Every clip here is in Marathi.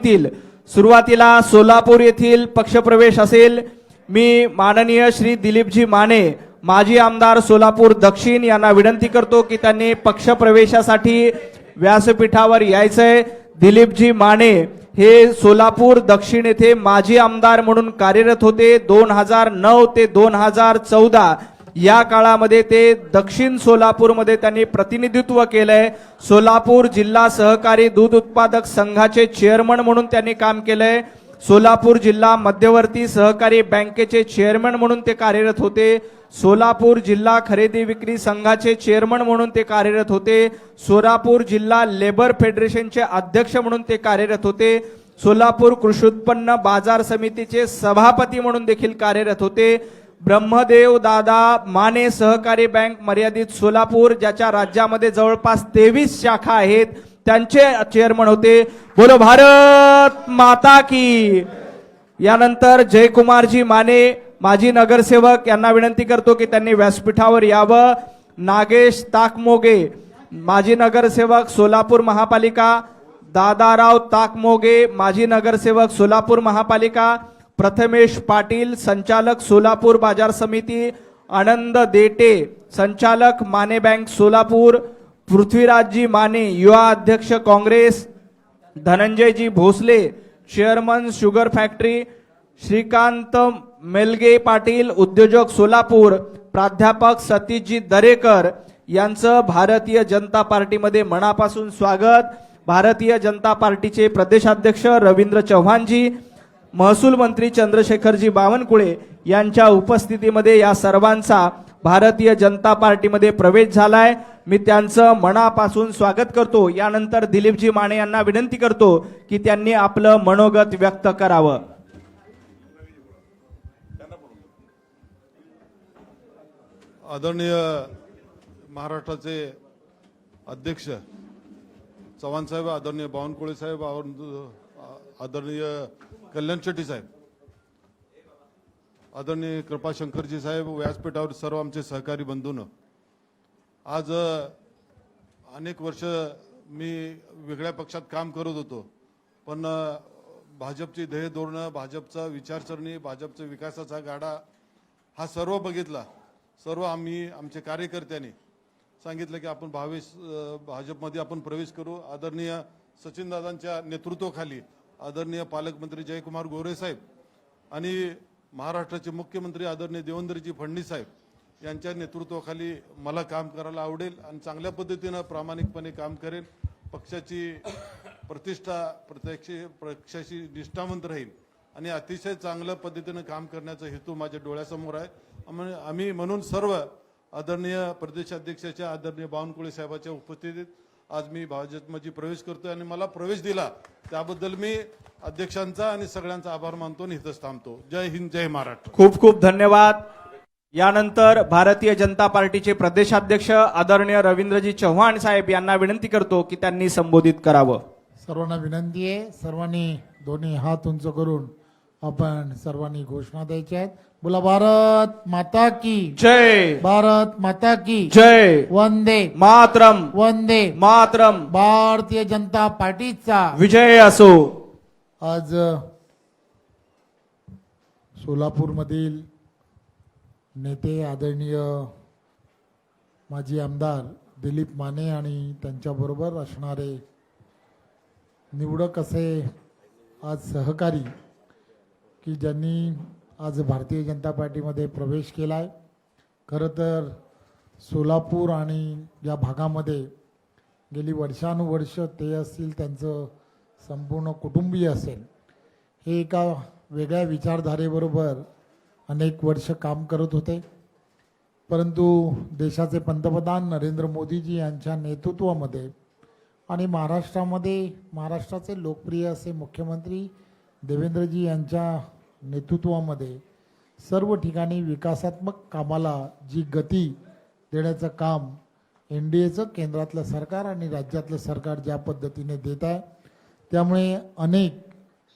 असतील. सुरुवातीला सोलापूर येथील पक्षप्रवेश असेल. मी माननीय श्री दिलीपजी माने माजी आमदार सोलापूर दक्षिण यांना विनंती करतो की त्यांनी पक्षप्रवेशासाठी व्यासपीठावर यायचंय. दिलीपजी माने हे सोलापूर दक्षिण येथे माजी आमदार म्हणून कार्यरत होते. 2009 ते 2014 या काळामध्ये ते दक्षिण सोलापूरमध्ये त्यांनी प्रतिनिधित्व केलंय. सोलापूर जिल्हा सहकारी दूध उत्पादक संघाचे चेअरमन म्हणून त्यांनी काम केलंय. सोलापूर जिल्हा मध्यवर्ती सहकारी बँकेचे चेअरमन म्हणून ते कार्यरत होते. सोलापूर जिल्हा खरेदी विक्री संघाचे चेअरमन म्हणून ते कार्यरत होते. सोलापूर जिल्हा लेबर फेडरेशनचे अध्यक्ष म्हणून ते कार्यरत होते. सोलापूर कृषी उत्पन्न बाजार समितीचे सभापती म्हणून देखील कार्यरत होते. ब्रह्मदेव दादा माने सहकारी बँक मर्यादित सोलापूर ज्याच्या राज्यामध्ये जवळपास 23 शाखा आहेत त्यांचे चेअरमन होते. बोलो भारत माता की. यानंतर जयकुमारजी माने माजी नगरसेवक यांना विनंती करतो की त्यांनी व्यासपीठावर यावं. नागेश ताकमोगे माजी नगरसेवक सोलापूर महापालिका. दादाराव ताकमोगे माजी नगरसेवक सोलापूर महापालिका. प्रथमेश पाटील संचालक सोलापूर बाजार समिती. आनंद देटे संचालक माने बँक सोलापूर. पृथ्वीराजजी माने युवा अध्यक्ष Congress. Dhananjayji Bhosale chairman sugar factory. Shrikant Melge Patil उद्योजक सोलापूर. प्राध्यापक सतीशजी दरेकर यांचं भारतीय जनता पार्टीमध्ये मनापासून स्वागत. भारतीय जनता पार्टीचे प्रदेशाध्यक्ष रवींद्र चव्हाणजी. महसूल मंत्री चंद्रशेखरजी बावनकुळे यांच्या उपस्थितीमध्ये या सर्वांचा भारतीय जनता पार्टीमध्ये प्रवेश झालाय. मी त्यांचं मनापासून स्वागत करतो. यानंतर दिलीपजी माने यांना विनंती करतो की त्यांनी आपलं मनोगत व्यक्त करावं. आदरणीय महाराष्ट्राचे अध्यक्ष चव्हाण साहेब, आदरणीय बावनकुळे साहेब, आदरणीय कल्याण शेट्टी साहेब, आदरणीय कृपाशंकरजी साहेब, व्यासपीठावर सर्व आमचे सहकारी बंधूंनो, आज अनेक वर्ष मी वेगळ्या पक्षात काम करत होतो, पण भाजपची ध्येय धोरणं, भाजपचा विचारसरणी, भाजपचा विकासाचा गाडा हा सर्व बघितला. सर्व आम्ही आमचे कार्यकर्त्यांनी सांगितलं की आपण भाजपमध्ये आपण प्रवेश करू. आदरणीय सचिनदादांच्या नेतृत्वाखाली आदरणीय पालकमंत्री जयकुमार गोरे साहेब आणि महाराष्ट्राचे मुख्यमंत्री आदरणीय देवेंद्रजी फडणवीस साहेब यांच्या नेतृत्वाखाली मला काम करायला आवडेल आणि चांगल्या पद्धतीनं प्रामाणिकपणे काम करेन. पक्षाची प्रतिष्ठा पक्षाशी निष्ठावंत राहील आणि अतिशय चांगल्या पद्धतीनं काम करण्याचा हेतू माझ्या डोळ्यासमोर आहे. आम्ही म्हणून सर्व आदरणीय प्रदेशाध्यक्षाच्या आदरणीय बावनकुळे साहेबांच्या उपस्थितीत आज मी भाजपमध्ये प्रवेश करतोय आणि मला प्रवेश दिला त्याबद्दल मी अध्यक्षांचा आणि सगळ्यांचा आभार मानतो आणि इथंच थांबतो. जय हिंद, जय महाराष्ट्र. खूप खूप धन्यवाद. यानंतर भारतीय जनता पार्टीचे प्रदेशाध्यक्ष आदरणीय रवींद्रजी चव्हाण साहेब यांना विनंती करतो की त्यांनी संबोधित करावं. सर्वांना विनंती आहे, सर्वांनी दोन्ही हात उंच करून आपण सर्वांनी घोषणा द्यायच्या आहेत. बोला भारत माता की जय. भारत माता की जय. वंदे मातरम. वंदे मातरम. भारतीय जनता पार्टीचा विजय असो. आज सोलापूरमधील नेते आदरणीय माजी आमदार दिलीप माने आणि त्यांच्याबरोबर असणारे निवडक असे आज सहकारी की ज्यांनी आज भारतीय जनता पार्टीमध्ये प्रवेश केला आहे. खरं तर सोलापूर आणि या भागामध्ये गेली वर्षानुवर्ष ते असतील, त्यांचं संपूर्ण कुटुंबीय असेल, हे एका वेगळ्या विचारधारेबरोबर अनेक वर्ष काम करत होते. परंतु देशाचे पंतप्रधान नरेंद्र मोदीजी यांच्या नेतृत्वामध्ये आणि महाराष्ट्राचे लोकप्रिय असे मुख्यमंत्री देवेंद्रजी यांच्या नेतृत्वामध्ये सर्व ठिकाणी विकासात्मक कामाला जी गती देण्याचं काम NDAचं केंद्रातलं सरकार आणि राज्यातलं सरकार ज्या पद्धतीने देत आहे, त्यामुळे अनेक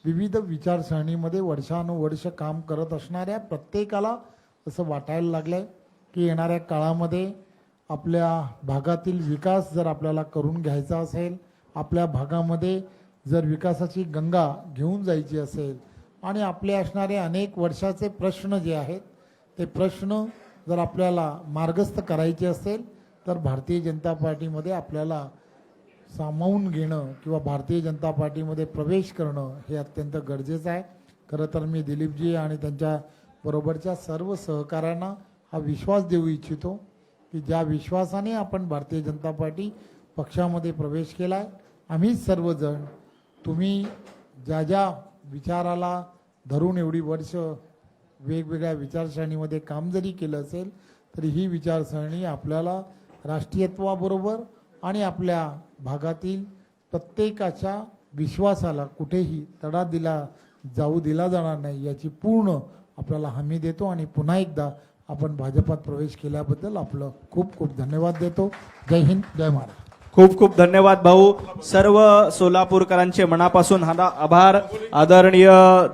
विविध विचारसरणीमध्ये वर्षानुवर्ष काम करत असणाऱ्या प्रत्येकाला असं वाटायला लागलं आहे की येणाऱ्या काळामध्ये आपल्या भागातील विकास जर आपल्याला करून घ्यायचा असेल, आपल्या भागामध्ये जर विकासाची गंगा घेऊन जायची असेल आणि आपले असणारे अनेक वर्षाचे प्रश्न जे आहेत ते प्रश्न जर आपल्याला मार्गस्थ करायचे असेल तर भारतीय जनता पार्टीमध्ये आपल्याला सामावून घेणं किंवा भारतीय जनता पार्टीमध्ये प्रवेश करणं हे अत्यंत गरजेचं आहे. खरं तर मी दिलीपजी आणि त्यांच्या बरोबरच्या सर्व सहकाऱ्यांना हा विश्वास देऊ इच्छितो की ज्या विश्वासाने आपण भारतीय जनता पार्टी पक्षामध्ये प्रवेश केला आहे, आम्ही सर्वजण तुम्ही ज्या ज्या विचाराला धरून एवढी वर्ष वेगवेगळ्या विचारसरणीमध्ये काम जरी केलं असेल तरी ही विचारसरणी आपल्याला राष्ट्रीयत्वाबरोबर आणि आपल्या भागातील प्रत्येकाच्या विश्वासाला कुठेही तडा दिला जाणार नाही याची पूर्ण आपल्याला हमी देतो आणि पुन्हा एकदा आपण भाजपात प्रवेश केल्याबद्दल आपलं खूप खूप धन्यवाद देतो. जय हिंद, जय महाराष्ट्र. खूप खूप धन्यवाद भाऊ. सर्व सोलापूरकरांचे मनापासून आभार. आदरणीय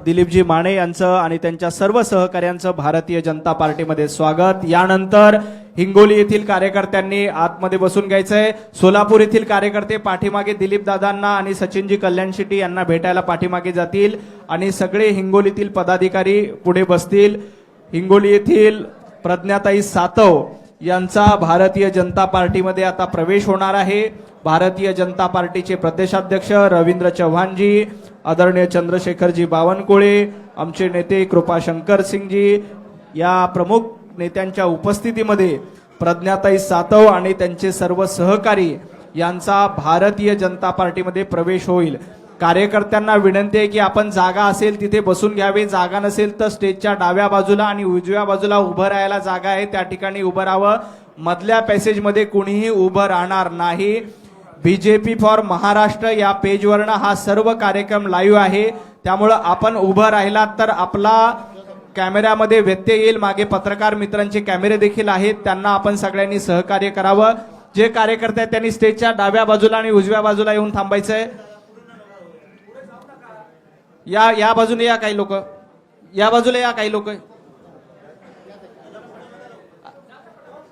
दिलीपजी माने यांचं आणि त्यांच्या सर्व सहकार्यांचं भारतीय जनता पार्टीमध्ये स्वागत. यानंतर हिंगोली येथील कार्यकर्त्यांनी आतमध्ये बसून घ्यायचंय. सोलापूर येथील कार्यकर्ते पाठीमागे दिलीप दादांना आणि सचिनजी कल्याण शेट्टी यांना भेटायला पाठीमागे जातील आणि सगळे हिंगोलीतील पदाधिकारी पुढे बसतील. हिंगोली येथील प्रज्ञाताई सातव यांचा भारतीय जनता पार्टीमध्ये आता प्रवेश होणार आहे. भारतीय जनता पार्टीचे प्रदेशाध्यक्ष रवींद्र चव्हाणजी, आदरणीय चंद्रशेखरजी बावनकुळे, आमचे नेते कृपाशंकर सिंगजी या प्रमुख नेत्यांच्या उपस्थितीमध्ये प्रज्ञाताई सातव आणि त्यांचे सर्व सहकारी यांचा भारतीय जनता पार्टीमध्ये प्रवेश होईल. कार्यकर्त्यांना विनंती आहे की आपण जागा असेल तिथे बसून घ्यावे, जागा नसेल तर स्टेजच्या डाव्या बाजूला आणि उजव्या बाजूला उभं राहायला जागा आहे त्या ठिकाणी उभं राहावं. मधल्या पॅसेजमध्ये कुणीही उभं राहणार नाही. बीजेपी फॉर महाराष्ट्र या पेजवरनं हा सर्व कार्यक्रम लाईव्ह आहे, त्यामुळं आपण उभं राहिलात तर आपला कॅमेऱ्यामध्ये व्यत्यय येईल. मागे पत्रकार मित्रांचे कॅमेरे देखील आहेत, त्यांना आपण सगळ्यांनी सहकार्य करावं. जे कार्यकर्ते आहेत त्यांनी स्टेजच्या डाव्या बाजूला आणि उजव्या बाजूला येऊन थांबायचंय. या बाजूने या काही लोक, या बाजूला या काही लोक.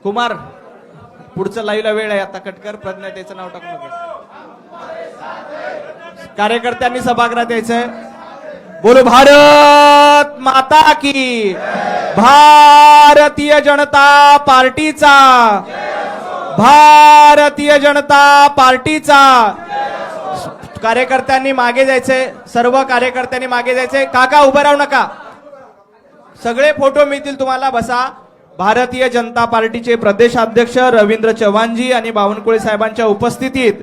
कुमार पुढचं लाईव्हला वेळ आहे आता, कटकर प्रज्ञातेचं नाव टाकू नका. कार्यकर्त्यांनी सभागृहात यायचंय. बोलो भारत माता की, भारतीय जनता पार्टीचा, भारतीय जनता पार्टीचा. कार्यकर्त्यांनी मागे जायचे, सर्व कार्यकर्त्यांनी मागे जायचे. काका उभं राहू नका, सगळे फोटो मिळतील तुम्हाला, बसा. भारतीय जनता पार्टीचे प्रदेशाध्यक्ष रवींद्र चव्हाणजी आणि बावनकुळे साहेबांच्या उपस्थितीत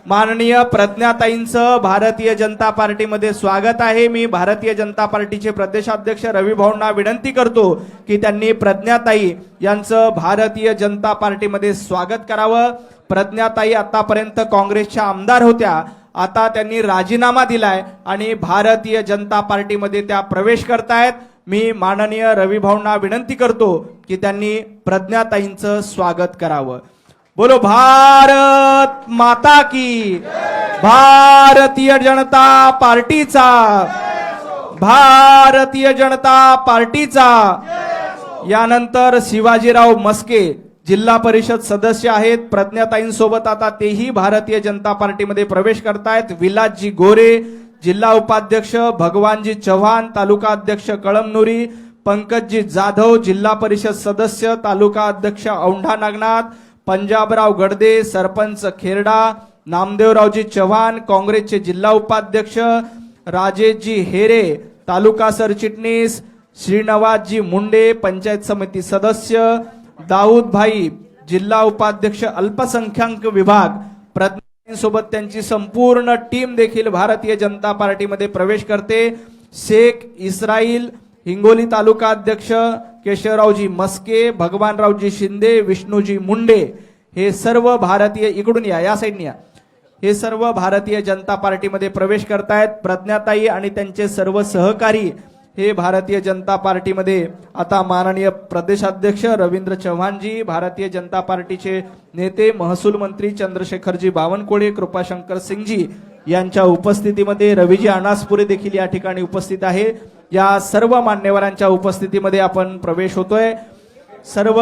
माननीय प्रज्ञाताईंचं भारतीय जनता पार्टीमध्ये स्वागत आहे. मी भारतीय जनता पार्टीचे प्रदेशाध्यक्ष रवी भाऊंना विनंती करतो की त्यांनी प्रज्ञाताई यांचं भारतीय जनता पार्टीमध्ये स्वागत करावं. प्रज्ञाताई आतापर्यंत काँग्रेसच्या आमदार होत्या, आता त्यांनी राजीनामा दिलाय आणि भारतीय जनता पार्टीमध्ये त्या प्रवेश करतायत. मी माननीय रवी भाऊंना विनंती करतो की त्यांनी प्रज्ञाताईंचं स्वागत करावं. बोलो भारत माता की, भारतीय जनता पार्टीचा, भारतीय जनता पार्टीचा. यानंतर शिवाजीराव मस्के जिल्हा परिषद सदस्य आहेत, प्रज्ञाताईंसोबत आता तेही भारतीय जनता पार्टीमध्ये प्रवेश करतायत. विलासजी गोरे जिल्हा उपाध्यक्ष, भगवानजी चव्हाण तालुका अध्यक्ष कळमनुरी, पंकजजी जाधव जिल्हा परिषद सदस्य तालुका अध्यक्ष औंढा नागनाथ, पंजाबराव गडदे सरपंच खेरडा, नामदेवरावजी चव्हाण काँग्रेसचे जिल्हा उपाध्यक्ष, राजेशजी हेरे तालुका सरचिटणीस, श्रीनिवासजी मुंडे पंचायत समिती सदस्य, दाऊद भाई जिल्हा उपाध्यक्ष अल्पसंख्याक विभाग. प्रज्ञाताईंसोबत त्यांची संपूर्ण टीम देखील भारतीय जनता पार्टीमध्ये प्रवेश करते. शेख इस्राईल हिंगोली तालुका अध्यक्ष केशवरावजी मस्के, भगवानरावजी शिंदे, विष्णूजी मुंडे हे सर्व भारतीय, इकडून या साईडने या, हे सर्व भारतीय जनता पार्टीमध्ये प्रवेश करतायत. प्रज्ञाताई आणि त्यांचे सर्व सहकारी हे भारतीय जनता पार्टीमध्ये आता माननीय प्रदेशाध्यक्ष रवींद्र चव्हाणजी, भारतीय जनता पार्टीचे नेते महसूल मंत्री चंद्रशेखरजी बावनकुळे, कृपाशंकर सिंगजी यांच्या उपस्थितीमध्ये रवीजी अनासपुरे देखील या ठिकाणी उपस्थित आहे. या सर्व मान्यवरांच्या उपस्थितीमध्ये आपण प्रवेश होतोय. सर्व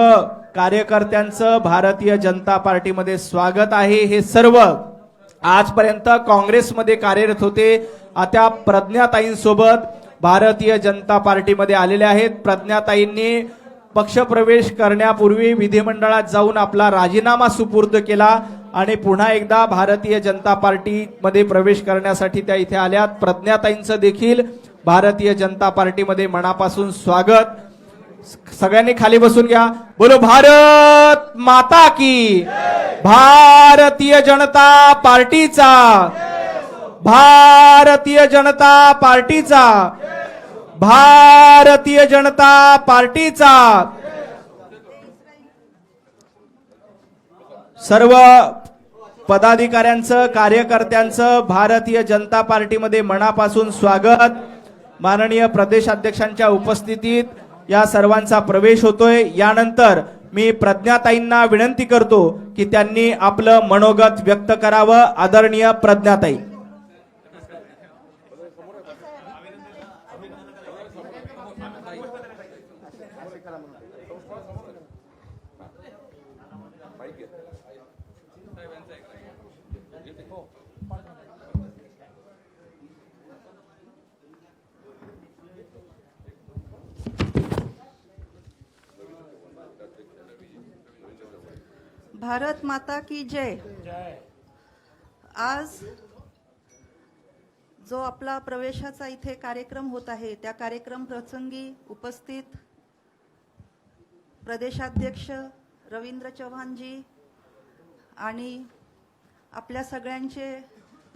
कार्यकर्त्यांचं भारतीय जनता पार्टीमध्ये स्वागत आहे. हे सर्व आजपर्यंत काँग्रेसमध्ये कार्यरत होते, आता प्रज्ञाताईंसोबत भारतीय जनता पार्टीमध्ये आलेले आहेत. प्रज्ञाताईंनी पक्षप्रवेश करण्यापूर्वी विधिमंडळात जाऊन आपला राजीनामा सुपूर्द केला आणि पुन्हा एकदा भारतीय जनता पार्टीमध्ये प्रवेश करण्यासाठी त्या इथे आल्यात. प्रज्ञाताईंचं देखील भारतीय जनता पार्टीमध्ये मनापासून स्वागत. सगळ्यांनी खाली बसून घ्या. बोलो भारत माता की, भारतीय जनता पार्टीचा, भारतीय जनता पार्टीचा, भारतीय जनता पार्टीचा. सर्व पदाधिकाऱ्यांचं, कार्यकर्त्यांचं भारतीय जनता पार्टीमध्ये मनापासून स्वागत. माननीय प्रदेशाध्यक्षांच्या उपस्थितीत या सर्वांचा प्रवेश होतोय. यानंतर मी प्रज्ञाताईंना विनंती करतो की त्यांनी आपलं मनोगत व्यक्त करावं. आदरणीय प्रज्ञाताई. भारत माता की जय. आज जो आपला प्रवेशाचा इथे कार्यक्रम होत आहे, त्या कार्यक्रम प्रसंगी उपस्थित प्रदेशाध्यक्ष रवींद्र चव्हाणजी आणि आपल्या सगळ्यांचे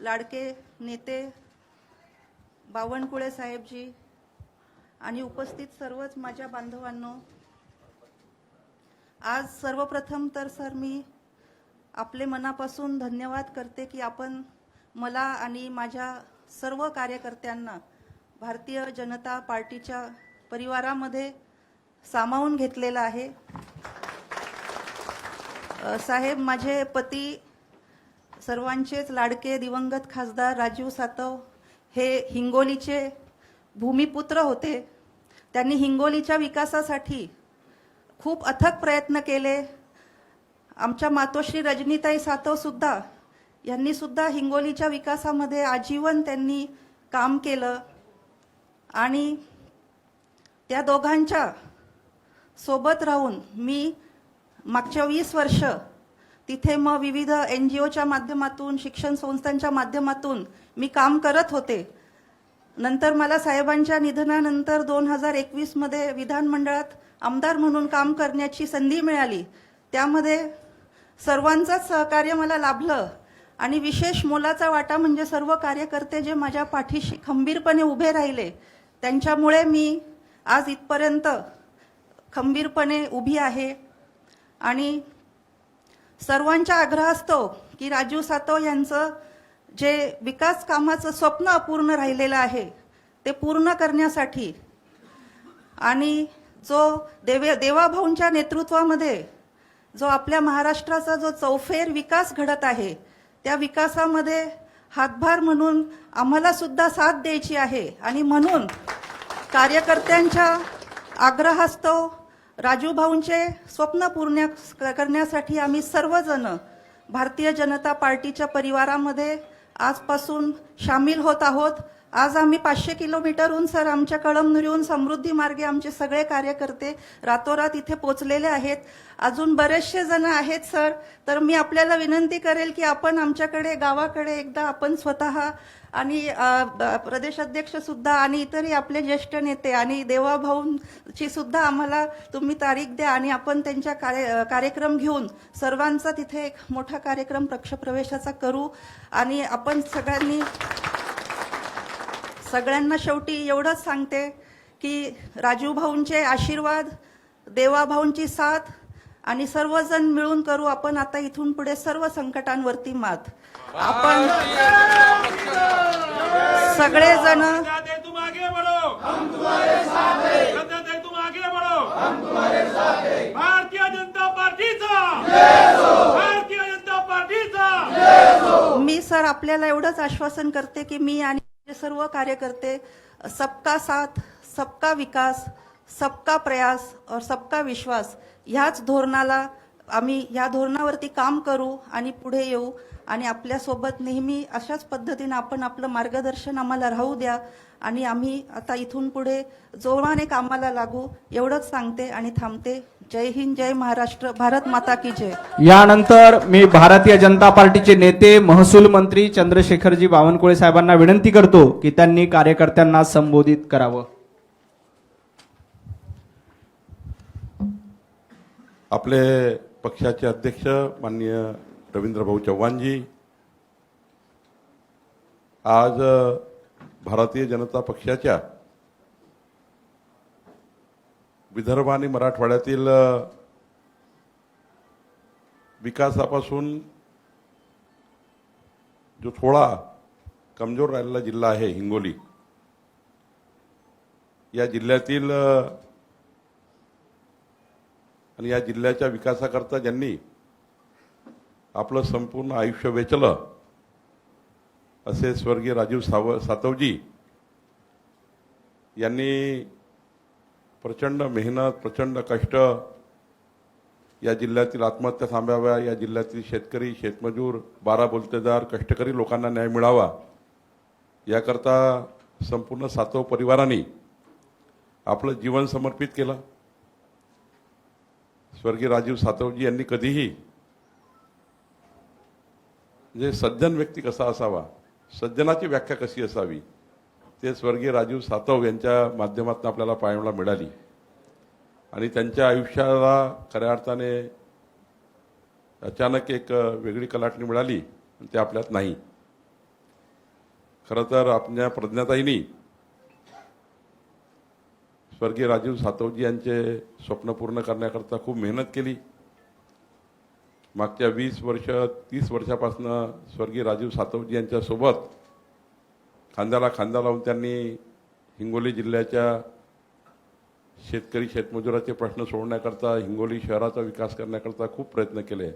लाडके नेते बावनकुळे साहेबजी आणि उपस्थित सर्वच माझ्या बांधवांनो, आज सर्वप्रथम तर सर मी आपले मनापासून धन्यवाद करते की आपण मला आणि माझ्या सर्व कार्यकर्त्यांना भारतीय जनता पार्टीच्या परिवारामध्ये सामावून घेतलेलं आहे. साहेब, माझे पती सर्वांचेच लाडके दिवंगत खासदार राजीव सातव हे हिंगोलीचे भूमिपुत्र होते. त्यांनी हिंगोलीच्या विकासासाठी खूप अथक प्रयत्न केले. आमच्या मातोश्री रजनीताई सातव सुद्धा यांनी सुद्धा हिंगोलीच्या विकासामध्ये आजीवन त्यांनी काम केलं आणि त्या दोघांच्या सोबत राहून मी मागच्या 20 वर्ष तिथे मग विविध NGOच्या माध्यमातून, शिक्षण संस्थांच्या माध्यमातून मी काम करत होते. नंतर मला साहेबांच्या निधनानंतर 2021 मध्ये विधानमंडळात आमदार म्हणून काम करण्याची संधी मिळाली. त्यामध्ये सर्वांचंच सहकार्य मला लाभलं आणि विशेष मोलाचा वाटा म्हणजे सर्व कार्यकर्ते जे माझ्या पाठीशी खंबीरपणे उभे राहिले, त्यांच्यामुळे मी आज इथपर्यंत खंबीरपणे उभी आहे. आणि सर्वांच्या आग्रहास्तव की राजीव सातव यांचं जे विकास कामाचं स्वप्न अपूर्ण राहिलेलं आहे ते पूर्ण करण्यासाठी आणि जो देवाभाऊंच्या नेतृत्वामध्ये जो आपल्या महाराष्ट्राचा जो चौफेर विकास घडत आहे, त्या विकासामध्ये हातभार म्हणून आम्हाला सुद्धा साथ द्यायची आहे. आणि म्हणून कार्यकर्त्यांच्या आग्रहास्तव राजूभाऊंचे स्वप्न पूर्ण करण्यासाठी आम्ही सर्वजण भारतीय जनता पार्टीच्या परिवारामध्ये आजपासून सामील होत आहोत. आज आम्ही 500 किलोमीटरहून सर आमच्या कळमनुरीहून समृद्धी मार्गे आमचे सगळे कार्यकर्ते रातोरात इथे पोचलेले आहेत. अजून बरेचसे जण आहेत सर. तर मी आपल्याला विनंती करेल की आपण आमच्याकडे गावाकडे एकदा आपण स्वतः आणि प्रदेशाध्यक्ष सुद्धा आणि इतरही आपले ज्येष्ठ नेते आणि देवाभाऊंची सुद्धा आम्हाला तुम्ही तारीख द्या आणि आपण त्यांच्या कार्यक्रम घेऊन सर्वांचा तिथे एक मोठा कार्यक्रम पक्षप्रवेशाचा करू. आणि आपण सगळ्यांना शेवटी एवढंच सांगते की राजूभाऊंचे आशीर्वाद, देवाभाऊंची साथ आणि सर्वजण मिळून करू आपण आता इथून पुढे सर्व संकटांवरती मात. आपण सगळेजण तुम आगे बढ़ो, हम तुम्हारे साथ हैं. तुम आगे बढ़ो, हम तुम्हारे साथ हैं. भारतीय जनता पार्टीचा जय हो, भारतीय जनता पार्टीचा जय हो. मी सर आपल्याला एवढंच आश्वासन करते की मी आणि सर्व कार्यकर्ते सबका साथ, सबका विकास, सबका प्रयास और सबका विश्वास ह्याच धोरणाला आम्ही या धोरणावरती काम करू आणि पुढे येऊ. आणि आपल्यासोबत नेहमी अशाच पद्धतीनं आपण आपलं मार्गदर्शन आम्हाला राहू द्या आणि आम्ही आता इथून पुढे जोमाने कामाला लागू एवढंच सांगते आणि थांबते. जय हिंद, जय महाराष्ट्र, भारत माता की जय. यानंतर मी भारतीय जनता पार्टीचे नेते महसूल मंत्री चंद्रशेखरजी बावनकुळे साहेबांना विनंती करतो की त्यांनी कार्यकर्त्यांना संबोधित करावं. आपले पक्षाचे अध्यक्ष माननीय रवींद्रभाऊ चव्हाणजी आज भारतीय जनता पक्षाच्या विदर्भ आणि मराठवाड्यातील विकासापासून जो थोडा कमजोर राहिलेला जिल्हा आहे हिंगोली, या जिल्ह्यातील आणि या जिल्ह्याच्या विकासाकरता ज्यांनी आपलं संपूर्ण आयुष्य वेचलं असे स्वर्गीय राजीव सातवजी यांनी प्रचंड मेहनत, प्रचंड कष्ट या जिल्ह्यातील आत्महत्या थांबाव्या, या जिल्ह्यातील शेतकरी, शेतमजूर, 12 बोलतेदार, कष्टकरी लोकांना न्याय मिळावा याकरता संपूर्ण सातव परिवाराने आपलं जीवन समर्पित केलं. स्वर्गीय राजीव सातवजी यांनी कधीही म्हणजे सज्जन व्यक्ती कसा असावा, सज्जनाची व्याख्या कशी असावी, ते स्वर्गीय राजीव सातव यांच्या माध्यमातून आपल्याला पाहायला मिळाली. आणि त्यांच्या आयुष्याला खऱ्या अर्थाने अचानक एक वेगळी कलाटणी मिळाली आणि ते आपल्यात नाही. खरं तर आपल्या प्रज्ञाताईंनी स्वर्गीय राजीव सातवजी यांचे स्वप्न पूर्ण करण्याकरता खूप मेहनत केली. मागच्या 30 वर्षापासून स्वर्गीय राजीव सातवजी यांच्यासोबत खांद्याला खांदा लावून त्यांनी हिंगोली जिल्ह्याच्या शेतकरी शेतमजुराचे प्रश्न सोडवण्याकरता, हिंगोली शहराचा विकास करण्याकरता खूप प्रयत्न केले.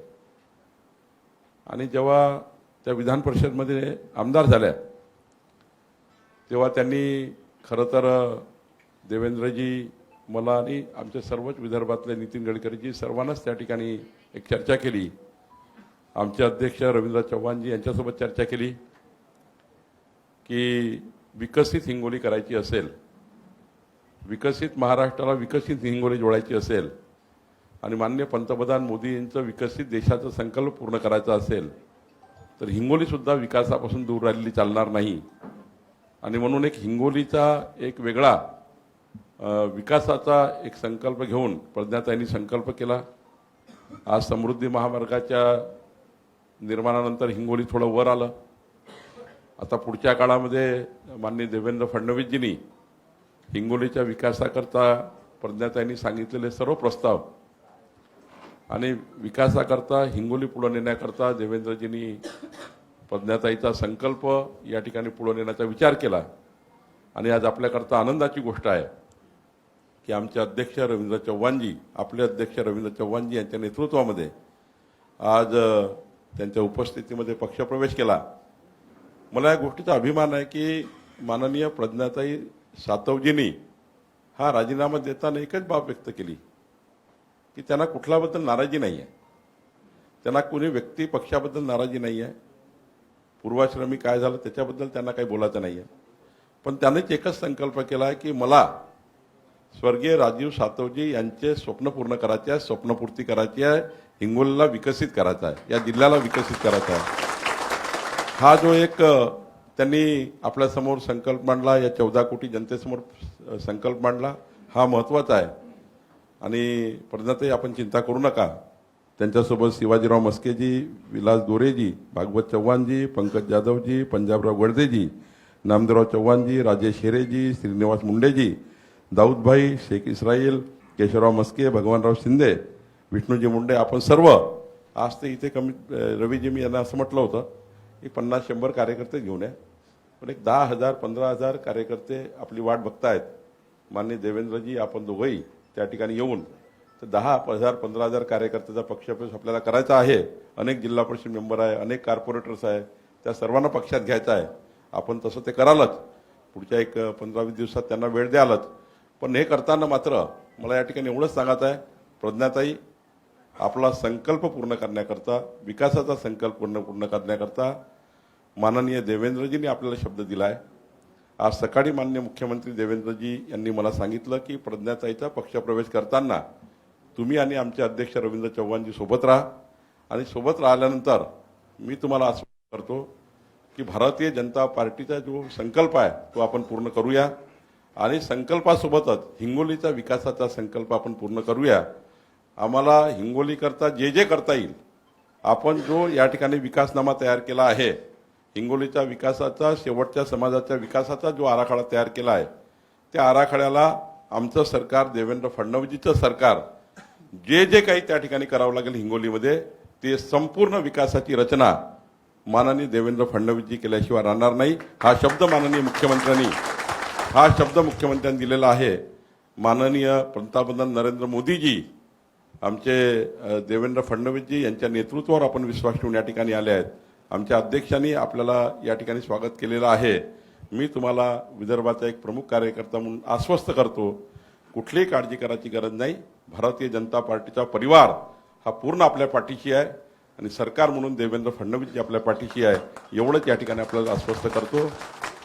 आणि जेव्हा त्या विधान परिषदमध्ये आमदार झाल्या तेव्हा त्यांनी खरं तर देवेंद्रजी, मला आणि आमच्या सर्वच विदर्भातले नितीन गडकरीजी सर्वांनाच त्या ठिकाणी एक चर्चा केली. आमचे अध्यक्ष रवींद्र चव्हाणजी यांच्यासोबत चर्चा केली की विकसित हिंगोली करायची असेल, विकसित महाराष्ट्राला विकसित हिंगोली जोडायची असेल आणि माननीय पंतप्रधान मोदी यांचं विकसित देशाचा संकल्प पूर्ण करायचा असेल तर हिंगोलीसुद्धा विकासापासून दूर राहिलेली चालणार नाही. आणि म्हणून एक हिंगोलीचा एक वेगळा विकासाचा एक संकल्प घेऊन प्रज्ञाताईंनी संकल्प केला. आज समृद्धी महामार्गाच्या निर्माणानंतर हिंगोली थोडं वर आलं. आता पुढच्या काळामध्ये माननीय देवेंद्र फडणवीसजींनी हिंगोलीच्या विकासाकरता प्रज्ञाताईंनी सांगितलेले सर्व प्रस्ताव आणि विकासाकरता हिंगोली पुढे नेण्याकरता देवेंद्रजींनी प्रज्ञाताईचा संकल्प या ठिकाणी पुढे नेण्याचा विचार केला. आणि आज आपल्याकरता आनंदाची गोष्ट आहे की आमचे अध्यक्ष रवींद्र चव्हाणजी, आपले अध्यक्ष रवींद्र चव्हाणजी यांच्या नेतृत्वामध्ये आज त्यांच्या उपस्थितीमध्ये पक्षप्रवेश केला. मला या गोष्टीचा अभिमान आहे की माननीय प्रज्ञाताई सातवजींनी हा राजीनामा देताना एकच बाब व्यक्त केली की त्यांना कुठल्याबद्दल नाराजी नाही आहे, त्यांना कोणी व्यक्ती पक्षाबद्दल नाराजी नाही आहे, पूर्वाश्रमी काय झालं त्याच्याबद्दल त्यांना काही बोलायचं नाही आहे. पण त्यानेच एकच संकल्प केला की मला स्वर्गीय राजीव सातवजी यांचे स्वप्न पूर्ण करायचे आहे, स्वप्नपूर्ती करायची आहे, हिंगोलीला विकसित करायचा आहे, या जिल्ह्याला विकसित करायचा आहे. हा जो एक त्यांनी आपल्यासमोर संकल्प मांडला, या 14 कोटी जनतेसमोर संकल्प मांडला, हा महत्त्वाचा आहे. आणि प्रज्ञाताई आपण चिंता करू नका, त्यांच्यासोबत शिवाजीराव मस्केजी, विलास दोरेजी, भागवत चव्हाणजी, पंकज जाधवजी, पंजाबराव गडदेजी, नामदेवराव चव्हाणजी, राजेश हेरेजी, श्रीनिवास मुंडेजी, दाऊदभाई, शेख इस्राईल, केशवराव मस्के, भगवानराव शिंदे, विष्णूजी मुंडे, आपण सर्व आज ते इथे रवीजी मी यांना असं म्हटलं होतं की 50-100 कार्यकर्ते घेऊन या, पण एक 10,000-15,000 कार्यकर्ते आपली वाट बघतायत. माननीय देवेंद्रजी, आपण दोघंही त्या ठिकाणी येऊन तर 10,000-15,000 कार्यकर्त्याचा पक्षप्रवेश आपल्याला करायचा आहे. अनेक जिल्हा परिषद मेंबर आहे, अनेक कॉर्पोरेटर्स आहे, त्या सर्वांना पक्षात घ्यायचं आहे. आपण तसं ते करालच, पुढच्या एक 15-20 दिवसात त्यांना वेळ द्यालच. पण हे करताना मात्र मला या ठिकाणी एवढंच सांगायचं आहे, प्रज्ञाताई आपला संकल्प पूर्ण करण्याकरता, विकासाचा संकल्प पूर्ण करण्याकरता माननीय देवेंद्रजींनी आपल्याला शब्द दिलाय. आज सकाळी माननीय मुख्यमंत्री देवेंद्रजी यांनी मला सांगितलं की प्रज्ञाताईचा पक्षप्रवेश करताना तुम्ही आणि आमचे अध्यक्ष रवींद्र चव्हाणजी सोबत राहा, आणि सोबत राहिल्यानंतर मी तुम्हाला आश्वासन करतो की भारतीय जनता पार्टीचा जो संकल्प आहे तो आपण पूर्ण करूया, आणि संकल्पासोबतच हिंगोलीचा विकासाचा संकल्प आपण पूर्ण करूया. आम्हाला हिंगोलीकरता जे जे करता येईल, आपण जो या ठिकाणी विकासनामा तयार केला आहे, हिंगोलीच्या विकासाचा, शेवटच्या समाजाच्या विकासाचा जो आराखडा तयार केला आहे, त्या आराखड्याला आमचं सरकार, देवेंद्र फडणवीसचं सरकार जे जे काही त्या ठिकाणी करावं लागेल हिंगोलीमध्ये, ते संपूर्ण विकासाची रचना माननीय देवेंद्र फडणवीसजी केल्याशिवाय राहणार नाही. हा शब्द मुख्यमंत्र्यांनी दिलेला आहे. माननीय पंतप्रधान नरेंद्र मोदीजी, आमचे देवेंद्र फडणवीसजी यांच्या नेतृत्वावर आपण विश्वास ठेवून या ठिकाणी आले आहेत. आमच्या अध्यक्षांनी आपल्याला या ठिकाणी स्वागत केलेलं आहे. मी तुम्हाला विदर्भाचा एक प्रमुख कार्यकर्ता म्हणून आश्वस्त करतो, कुठलीही काळजी करायची गरज नाही. भारतीय जनता पार्टीचा परिवार हा पूर्ण आपल्या पाठीशी आहे, आणि सरकार म्हणून देवेंद्र फडणवीसजी आपल्या पाठीशी आहे, एवढंच या ठिकाणी आपल्याला आश्वस्त करतो.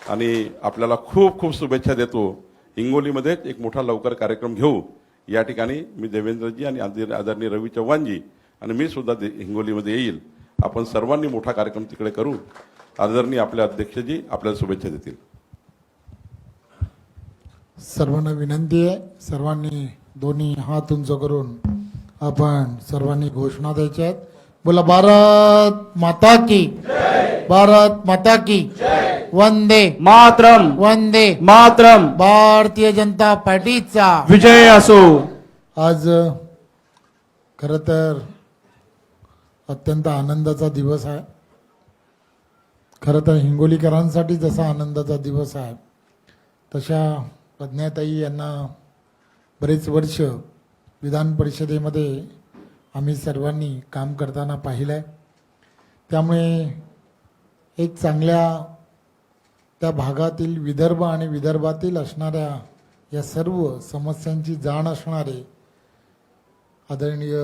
आणि आपल्याला खूप खूप शुभेच्छा देतो. हिंगोलीमध्येच एक मोठा लवकर कार्यक्रम घेऊ. या ठिकाणी मी देवेंद्रजी आणि आदरणीय रवी चव्हाणजी आणि मी सुद्धा हिंगोलीमध्ये येईल. आपण सर्वांनी मोठा कार्यक्रम तिकडे करू. आदरणीय आपले अध्यक्षजी आपल्याला शुभेच्छा देतील. सर्वांना विनंती आहे, सर्वांनी दोन्ही हात उंच करून आपण सर्वांनी घोषणा द्यायच्या आहेत. बोला भारत माता की, भारत माता की, वंदे मातरम, वंदे मातरम, भारतीय जनता पार्टीचा विजय असो. आज खरं तर अत्यंत आनंदाचा दिवस आहे. खरं तर हिंगोलीकरांसाठी जसा आनंदाचा दिवस आहे, तशा प्रज्ञाताई यांना बरेच वर्ष विधान परिषदेमध्ये आम्ही सर्वांनी काम करताना पाहिलं आहे. त्यामुळे एक चांगल्या त्या भागातील विदर्भ आणि विदर्भातील असणाऱ्या या सर्व समस्यांची जाण असणारे आदरणीय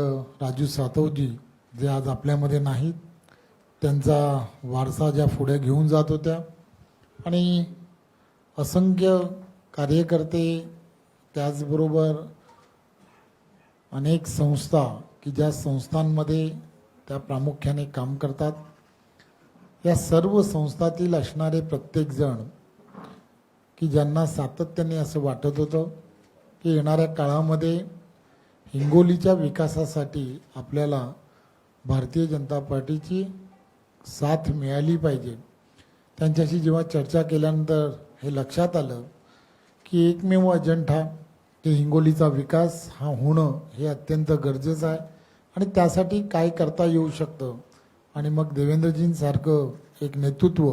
राजू सातवजी, जे आज आपल्यामध्ये नाहीत, त्यांचा वारसा ज्या पुढे घेऊन जात होत्या, आणि असंख्य कार्यकर्ते, त्याचबरोबर अनेक संस्था की ज्या संस्थांमध्ये त्या प्रामुख्याने काम करतात, या सर्व संस्थातील असणारे प्रत्येकजण की ज्यांना सातत्याने असं वाटत होतं की येणाऱ्या काळामध्ये हिंगोलीच्या विकासासाठी आपल्याला भारतीय जनता पार्टीची साथ मिळाली पाहिजे. त्यांच्याशी जेव्हा चर्चा केल्यानंतर हे लक्षात आलं की एकमेव अजेंडा की हिंगोलीचा विकास हा होणं हे अत्यंत गरजेचं आहे, आणि त्यासाठी काय करता येऊ शकतं. आणि मग देवेंद्रजींसारखं एक नेतृत्व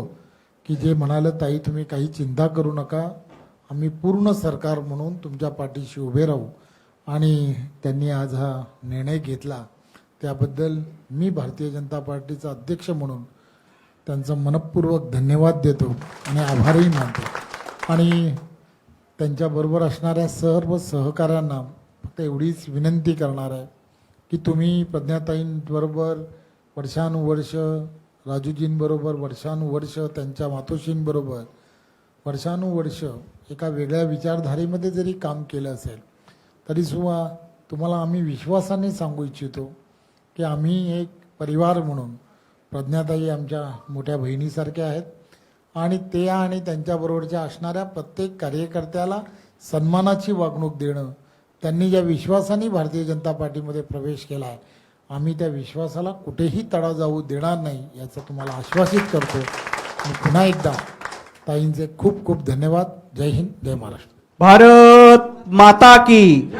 की जे म्हणालं, ताई तुम्ही काही चिंता करू नका, आम्ही पूर्ण सरकार म्हणून तुमच्या पाठीशी उभे राहू, आणि त्यांनी आज हा निर्णय घेतला. त्याबद्दल मी भारतीय जनता पार्टीचा अध्यक्ष म्हणून त्यांचं मनपूर्वक धन्यवाद देतो आणि आभारही मानतो. आणि त्यांच्याबरोबर असणाऱ्या सर्व सहकाऱ्यांना फक्त एवढीच विनंती करणार आहे की तुम्ही प्रज्ञाताईंबरोबर वर्षानुवर्ष, राजूजींबरोबर वर्षानुवर्ष, त्यांच्या मातोश्रींबरोबर वर्षानुवर्ष एका वेगळ्या विचारधारेमध्ये जरी काम केलं असेल, तरीसुद्धा तुम्हाला आम्ही विश्वासाने सांगू इच्छितो की आम्ही एक परिवार म्हणून, प्रज्ञाताई आमच्या मोठ्या बहिणीसारख्या आहेत, आणि ते आणि त्यांच्याबरोबरच्या असणाऱ्या प्रत्येक कार्यकर्त्याला सन्मानाची वागणूक देणं, त्यांनी ज्या विश्वासाने भारतीय जनता पार्टीमध्ये प्रवेश केला आहे, आम्ही त्या विश्वासाला कुठेही तडा जाऊ देणार नाही याचं तुम्हाला आश्वासित करतो. आणि पुन्हा एकदा ताईंचे खूप खूप धन्यवाद. जय हिंद, जय महाराष्ट्र. भारत माता की.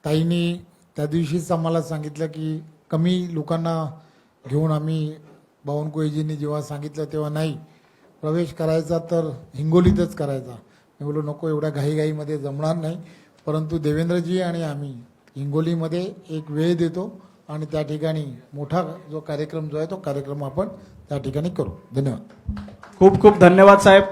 ताईंनी त्या दिवशीच आम्हाला सांगितलं की कमी लोकांना घेऊन आम्ही, बावनकुळेजींनी जेव्हा सांगितलं तेव्हा नाही, प्रवेश करायचा तर हिंगोलीतच करायचा. मी बोललो नको, एवढ्या घाईघाईमध्ये जमणार नाही, परंतु देवेंद्रजी आणि आम्ही हिंगोलीमध्ये एक वेळ देतो आणि त्या ठिकाणी मोठा जो कार्यक्रम जो आहे तो कार्यक्रम आपण त्या ठिकाणी करू. धन्यवाद. खूप खूप धन्यवाद साहेब.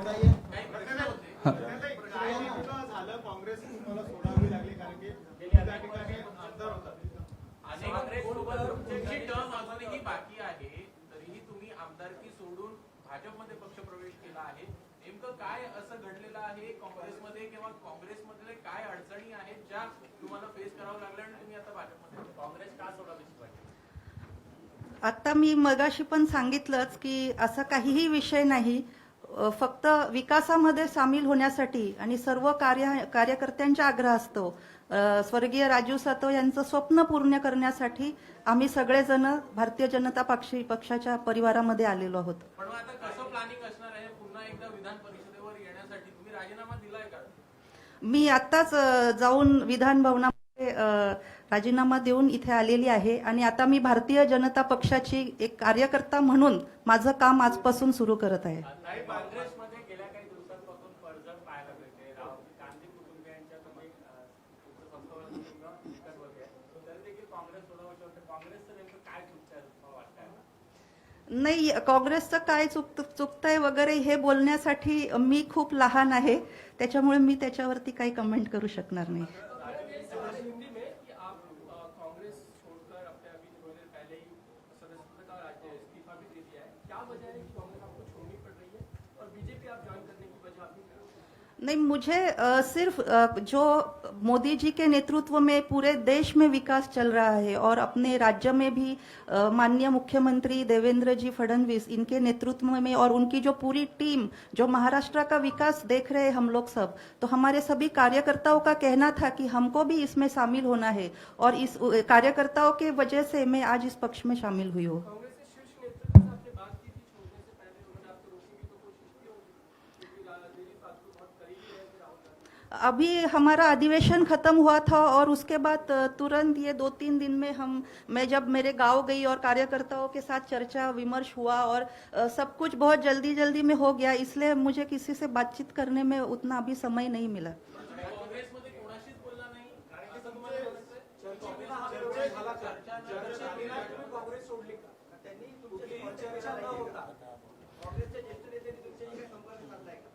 असं घडलेलं आहे काँग्रेसमध्ये किंवा काँग्रेसमधले काय अडचणी आहेत ज्या तुम्हाला फेस करावं लागलं आणि तुम्ही आता भाजपमध्ये काँग्रेस का सोडावीशी वाटते? आता मी मगाशी पण सांगितलंच की असं काहीही विषय नाही. फक्त विकासामध्ये सामील होण्यासाठी आणि सर्व कार्यकर्त्यांचा आग्रह असतो. स्वर्गीय राजीव सातव यांचं स्वप्न पूर्ण करण्यासाठी आम्ही सगळेजण भारतीय जनता पक्षाच्या परिवारामध्ये आलेलो आहोत. पण मग आता कसं प्लॅनिंग असणार आहे पुन्हा एकदा विधान परिषदेवर येण्यासाठी? तुम्ही राजीनामा दिलाय का? मी आत्ताच जाऊन विधान भवनामध्ये राजीनामा देऊन इथे आलेली आहे आणि आता मी भारतीय जनता पक्षाची एक कार्यकर्ता म्हणून माझं काम आजपासून सुरू करत आहे. नाही, काँग्रेसमध्ये गेल्या काही दिवसांपासून पडझड पाहायला मिळते. गांधी कुटुंबियांच्या तुम्ही तुमचं संस्थापन निकट होते तर देखील काँग्रेस सोडावं शकते. काँग्रेसचं नेमकं काय चुकतंय असं वाटतंय? नाही, काँग्रेसचं काय चुकतंय वगैरे हे बोलण्यासाठी मी खूप लहान आहे, त्याच्यामुळे मी त्याच्यावरती काही कमेंट करू शकणार नाही. हिंदी में कि आप कांग्रेस छोड़कर अपने अभी थोड़ी देर पहले ही सदस्यता का इस्तीफा भी दे दिया है. क्या वजह है कि कांग्रेस आपको छोड़नी पड़ रही है और बीजेपी आप ज्वाइन करने की वजह आपकी क्या है? नहीं, मुझे सिर्फ जो मोदी जी के नेतृत्व में पूरे देश में विकास चल रहा है और अपने राज्य में भी माननीय मुख्यमंत्री देवेंद्र जी फडणवीस इनके नेतृत्व में और उनकी जो पूरी टीम जो महाराष्ट्र का विकास देख रहे हैं हम लोग सब, तो हमारे सभी कार्यकर्ताओं का कहना था कि हमको भी इसमें शामिल होना है और इस कार्यकर्ताओं के वजह से मैं आज इस पक्ष में शामिल हुई हूँ. कांग्रेस के शीर्ष नेतृत्व से आपने बात की थी छोड़ने से पहले, उन्होंने आपको रोकने की तो कोशिश की होगी क्योंकि दिलीप साहब बहुत करीबी है राहुल गांधी. अभी हमारा अधिवेशन खत्म हुआ था और उसके बाद तुरंत ये 2-3 दिन में मैं जब मेरे गांव गई और कार्यकर्ताओं के साथ चर्चा विमर्श हुआ और सब कुछ बहुत जल्दी में हो गया, इसलिए मुझे किसी से बातचीत करने में उतना अभी समय नहीं मिला. काँग्रेसमध्ये कोणाशीच बोलला नाही कारण असं तुम्हाला काँग्रेस सोडली का? त्यांनी तुमच्या चर्चा न होता काँग्रेसच्या ज्येष्ठ नेत्यांनी तुमच्याशी संपर्क साधलाय का?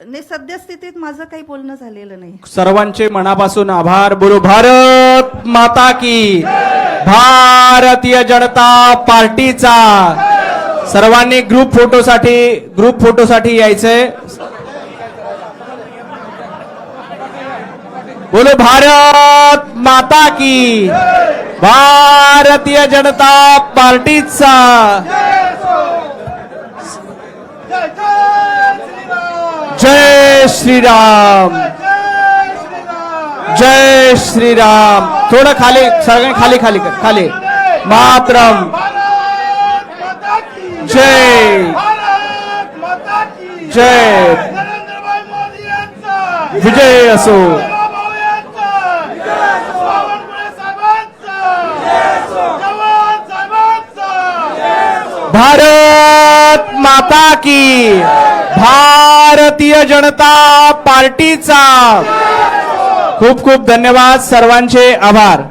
नाही, सद्यस्थितीत माझं काही बोलणं झालेलं नाही. सर्वांचे मनापासून आभार. बोलो भारत माता की. भारतीय जनता पार्टीचा. सर्वांनी ग्रुप फोटोसाठी यायचंय. बोलो भारत माता की. भारतीय जनता पार्टीचा. जय श्रीराम. जय श्रीराम. थोडं खाली, सगळे खाली. मातरम. जय जय. विजय असो. भारत माता की. भारतीय जनता पार्टीचा. खूप खूप धन्यवाद. सर्वांचे आभार.